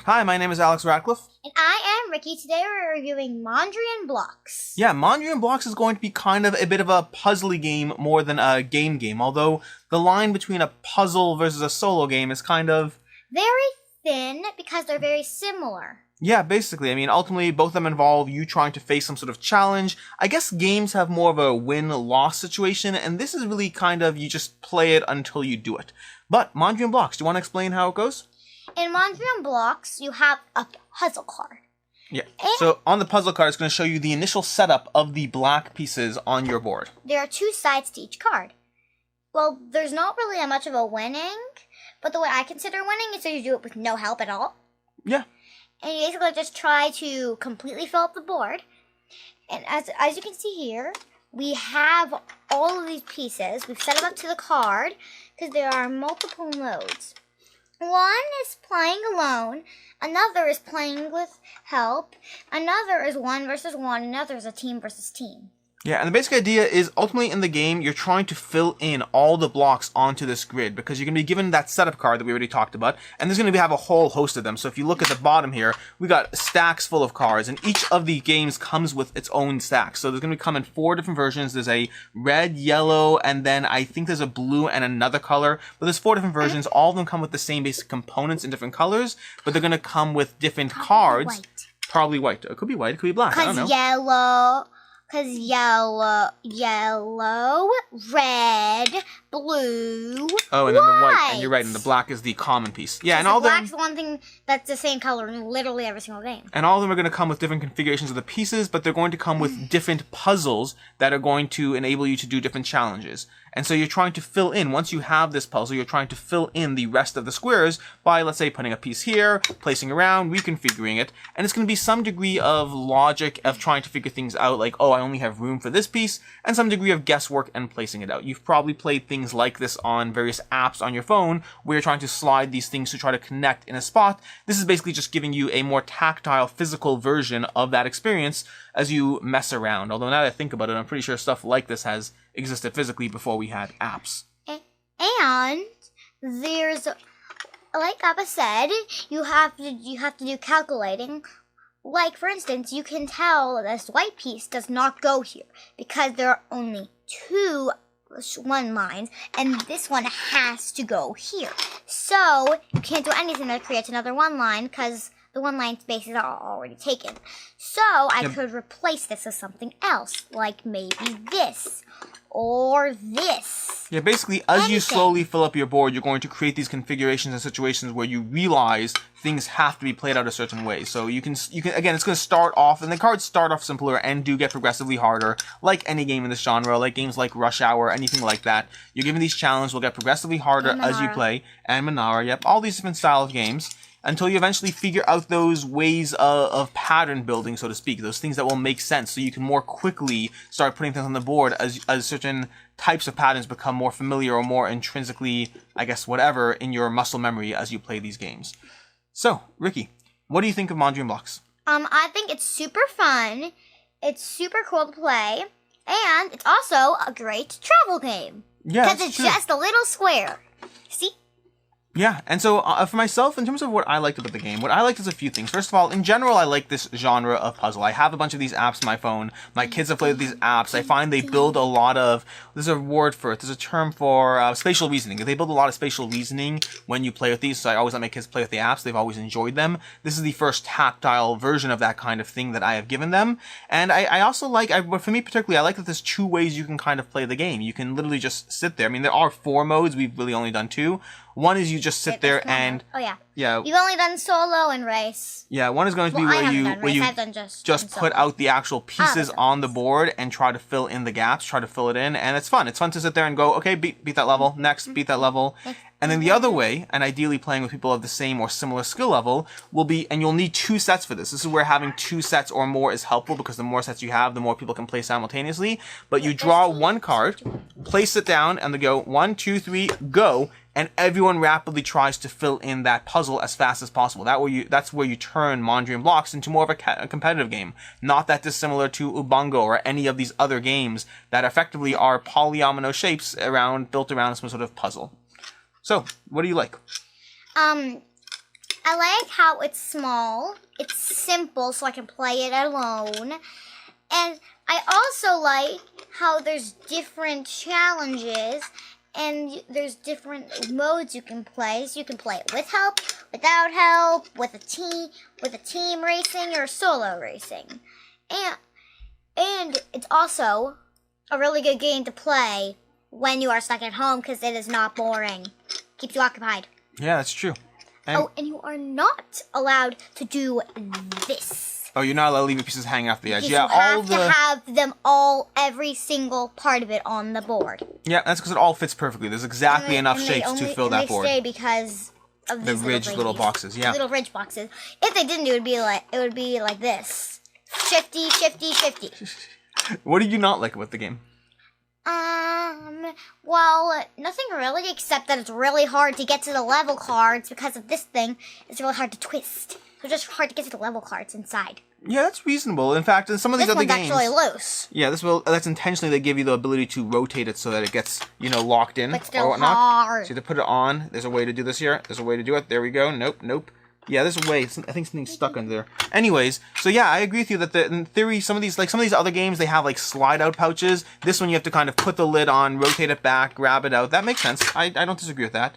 Hi, my name is Alex Radcliffe. And I am Ricky. Today we're reviewing Mondrian Blocks. Yeah, Mondrian Blocks is going to be kind of a bit of a puzzly game more than a game, although the line between a puzzle versus a solo game is kind of... very thin because they're very similar. Yeah, basically. I mean, ultimately, both of them involve you trying to face some sort of challenge. I guess games have more of a win-loss situation, and this is really kind of you just play it until you do it. But Mondrian Blocks, do you want to explain how it goes? In Mondrian Blocks, you have a puzzle card. Yeah. So on the puzzle card, it's going to show you the initial setup of the black pieces on your board. There are two sides to each card. Well, there's not really that much of a winning, but the way I consider winning is so you do it with no help at all. Yeah. And you basically just try to completely fill up the board. And as you can see here, we have all of these pieces. We've set them up to the card because there are multiple modes. One is playing alone, another is playing with help, another is 1 versus 1, another is a team versus team. Yeah, and the basic idea is ultimately in the game, you're trying to fill in all the blocks onto this grid because you're going to be given that setup card that we already talked about, and there's going to have a whole host of them. So if you look at the bottom here, we got stacks full of cards, and each of the games comes with its own stack. So there's going to come in 4 different versions. There's a red, yellow, and then I think there's a blue and another color, but there's 4 different versions. All of them come with the same basic components in different colors, but they're going to come with different cards. White. Probably white. It could be white, it could be black. I don't know. Because yellow, red, blue, oh, and then the white, and you're right, and the black is the common piece. Yeah, and all them... black's the one thing that's the same color in literally every single game. And all of them are going to come with different configurations of the pieces, but they're going to come with different puzzles that are going to enable you to do different challenges. And so you're trying to fill in, once you have this puzzle, you're trying to fill in the rest of the squares by, let's say, putting a piece here, placing around, reconfiguring it, and it's going to be some degree of logic of trying to figure things out, like, oh, I only have room for this piece, and some degree of guesswork and placing it out. You've probably played things like this on various apps on your phone, where you're trying to slide these things to try to connect in a spot. This is basically just giving you a more tactile, physical version of that experience as you mess around. Although now that I think about it, I'm pretty sure stuff like this has existed physically before we had apps. And there's, like Abba said, you have to do calculating. Like, for instance, you can tell that this white piece does not go here because there are only 2 one lines, and this one has to go here. So you can't do anything that creates another one line because the one line spaces are already taken. So I could replace this with something else, like maybe this or this. Yeah, basically, as you slowly fill up your board, you're going to create these configurations and situations where you realize things have to be played out a certain way. So you can again, it's going to start off, and the cards start off simpler and do get progressively harder, like any game in this genre, like games like Rush Hour, anything like that. You're given these challenges will get progressively harder as you play, and Manara, yep, all these different style of games, until you eventually figure out those ways of pattern building, so to speak, those things that will make sense, so you can more quickly start putting things on the board as certain types of patterns become more familiar or more intrinsically, I guess, whatever, in your muscle memory as you play these games. So, Ricky, what do you think of Mondrian Blocks? I think it's super fun, it's super cool to play, and it's also a great travel game. Yeah, because it's just a little square. See? Yeah, and so for myself, in terms of what I liked about the game, what I liked is a few things. First of all, in general, I like this genre of puzzle. I have a bunch of these apps on my phone. My kids have played with these apps. I find they build a lot of, there's a word for it, there's a term for spatial reasoning. They build a lot of spatial reasoning when you play with these, so I always let my kids play with the apps. They've always enjoyed them. This is the first tactile version of that kind of thing that I have given them. And I also like, for me particularly, I like that there's 2 ways you can kind of play the game. You can literally just sit there. I mean, there are 4 modes. We've really only done 2. One is you just sit there and... Oh, yeah. Yeah. You've only done solo and race. Yeah, one is going to be where you just put out the actual pieces on the board and try to fill in the gaps, try to fill it in, and it's fun. It's fun to sit there and go, okay, beat that level, next, beat that level. And then the other way, and ideally playing with people of the same or similar skill level, will be, and you'll need 2 sets for this. This is where having 2 sets or more is helpful because the more sets you have, the more people can play simultaneously. But you draw 1 card, place it down, and they go 1, 2, 3, go. And everyone rapidly tries to fill in that puzzle as fast as possible. That's where you turn Mondrian Blocks into more of a competitive game. Not that dissimilar to Ubongo or any of these other games that effectively are polyomino shapes built around some sort of puzzle. So, what do you like? I like how it's small, it's simple, so I can play it alone. And I also like how there's different challenges and there's different modes you can play. So you can play it with help, without help, with a team racing, or solo racing. And it's also a really good game to play when you are stuck at home because it is not boring. Keeps you occupied. Yeah, that's true. And you are not allowed to do this. Oh, you're not allowed to leave your pieces hanging off the edge. Yeah, you have to have them all, every single part of it on the board. Yeah, that's because it all fits perfectly. There's exactly enough shapes to fill that board. They stay because of the ridge little boxes. Yeah, little ridge boxes. If they didn't, it would be like this: shifty, shifty, shifty. What did you not like about the game? Well, nothing really, except that it's really hard to get to the level cards because of this thing. It's really hard to twist. So it's just hard to get to the level cards inside. Yeah, that's reasonable. In fact, in some of these other games, this one's actually loose. Yeah, that's intentionally they give you the ability to rotate it so that it gets, locked in but still or whatnot. Hard. So you have to put it on. There's a way to do this here. There's a way to do it. There we go. Nope. Yeah, there's a way. I think something's stuck under there. Anyways, so yeah, I agree with you that in theory, some of these other games, they have like slide out pouches. This one, you have to kind of put the lid on, rotate it back, grab it out. That makes sense. I don't disagree with that.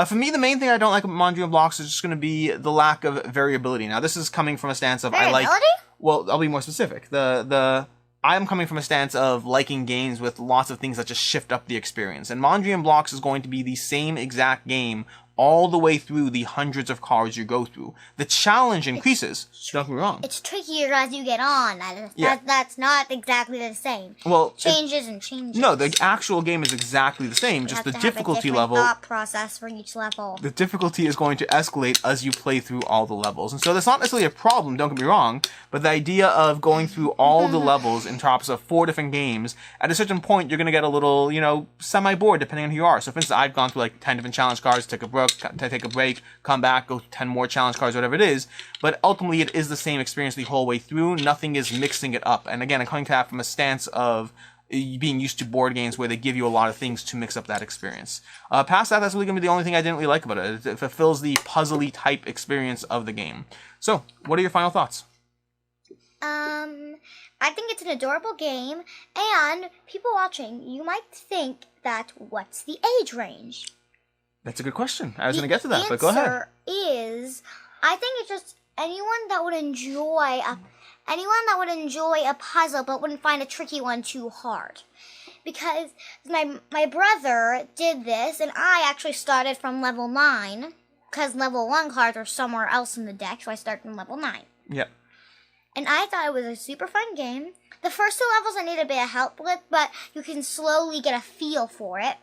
For me, the main thing I don't like about Mondrian Blocks is just going to be the lack of variability. Now, this is coming from a stance of variability? Well, I'll be more specific. I'm coming from a stance of liking games with lots of things that just shift up the experience. And Mondrian Blocks is going to be the same exact game all the way through the hundreds of cards you go through. The challenge increases. Don't get me wrong. It's trickier as you get on. That's not exactly the same. Well, changes. No, the actual game is exactly the same. Just the difficulty level. Thought process for each level. The difficulty is going to escalate as you play through all the levels, and so that's not necessarily a problem. Don't get me wrong. But the idea of going through all the levels in terms of 4 different games, at a certain point, you're going to get a little, semi-bored depending on who you are. So, for instance, I've gone through like 10 different challenge cards, take a break, come back, go 10 more challenge cards, whatever it is. But ultimately, it is the same experience the whole way through. Nothing is mixing it up. And again, I'm coming to that from a stance of being used to board games where they give you a lot of things to mix up that experience. Past that, that's really going to be the only thing I didn't really like about it. It fulfills the puzzly type experience of the game. So, what are your final thoughts? I think it's an adorable game, and people watching, you might think that what's the age range? That's a good question. I was going to get to that, but go ahead. The answer is, I think it's just anyone that would enjoy a puzzle but wouldn't find a tricky one too hard. Because my brother did this, and I actually started from level 9, because level 1 cards are somewhere else in the deck, so I started from level 9. Yep. And I thought it was a super fun game. The first 2 levels I need a bit of help with, but you can slowly get a feel for it.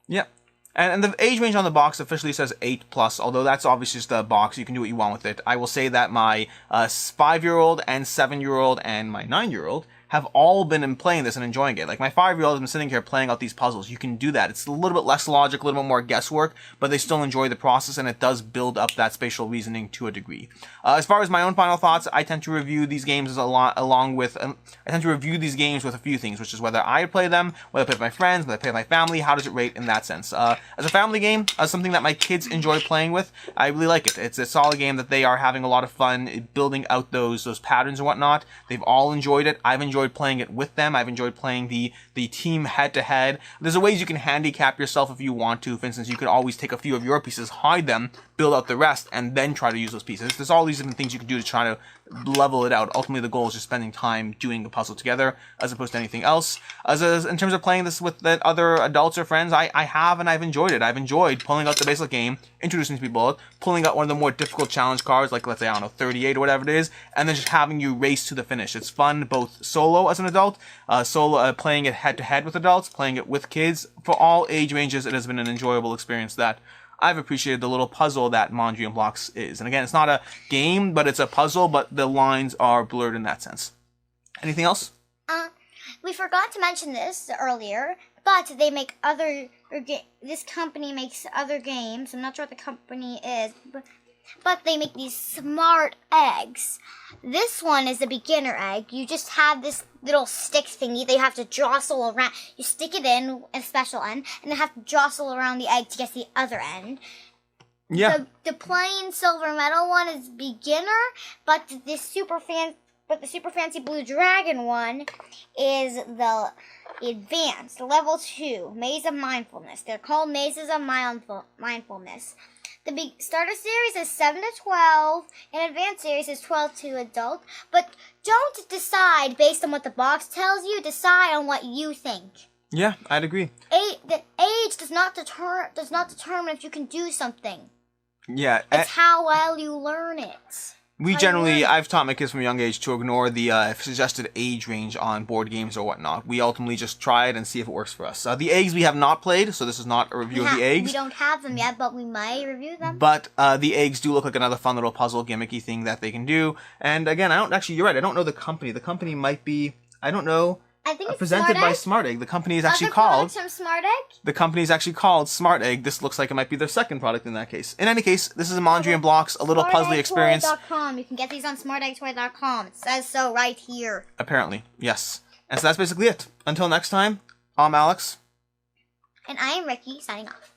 Yep. And the age range on the box officially says 8+, although that's obviously just a box. You can do what you want with it. I will say that my 5-year-old and 7-year-old and my 9-year-old have all been playing this and enjoying it. Like, my 5-year-old has been sitting here playing out these puzzles. You can do that. It's a little bit less logic, a little bit more guesswork, but they still enjoy the process, and it does build up that spatial reasoning to a degree. As far as my own final thoughts, I tend to review these games I tend to review these games with a few things, which is whether I play them, whether I play with my friends, whether I play with my family, how does it rate in that sense. As a family game, something that my kids enjoy playing with, I really like it. It's a solid game that they are having a lot of fun building out those patterns and whatnot. They've all enjoyed it. I've enjoyed playing it with them. I've enjoyed playing the team head-to-head. There's ways you can handicap yourself if you want to. For instance, you could always take a few of your pieces, hide them, build out the rest, and then try to use those pieces. There's all these different things you can do to try to level it out. Ultimately, the goal is just spending time doing the puzzle together as opposed to anything else. In terms of playing this with the other adults or friends, I have, and I've enjoyed it. I've enjoyed pulling out the basic game, introducing people, pulling out one of the more difficult challenge cards, like, let's say, 38 or whatever it is, and then just having you race to the finish. It's fun both solo as an adult, playing it head-to-head with adults, playing it with kids. For all age ranges, it has been an enjoyable experience that I've appreciated the little puzzle that Mondrian Blocks is. And again, it's not a game, but it's a puzzle, but the lines are blurred in that sense. Anything else? We forgot to mention this earlier, but they make this company makes other games. I'm not sure what the company is, but they make these smart eggs. This one is a beginner egg. You just have this little stick thingy that you have to jostle around. You stick it in a special end, and then have to jostle around the egg to get to the other end. Yeah. The plain silver medal one is beginner, but the super fancy blue dragon one is the advanced level 2 maze of mindfulness. They're called mazes of mindfulness. The starter series is 7 to 12, and advanced series is 12 to adult. But don't decide based on what the box tells you. Decide on what you think. Yeah, I'd agree. The age does not determine if you can do something. Yeah, it's how well you learn it. I've taught my kids from a young age to ignore the suggested age range on board games or whatnot. We ultimately just try it and see if it works for us. The eggs we have not played, so this is not a review of the eggs. We don't have them yet, but we might review them. But the eggs do look like another fun little puzzle gimmicky thing that they can do. And again, you're right, I don't know the company. The company might be, I don't know. I think it's presented by Smart Egg. The company is actually called. From Smart Egg? The company is actually called Smart Egg. This looks like it might be their second product in that case. In any case, this is a Mondrian Blocks, a little puzzly experience. SmartEggToy.com. You can get these on SmartEggToy.com. It says so right here. Apparently, yes. And so that's basically it. Until next time, I'm Alex. And I am Ricky, signing off.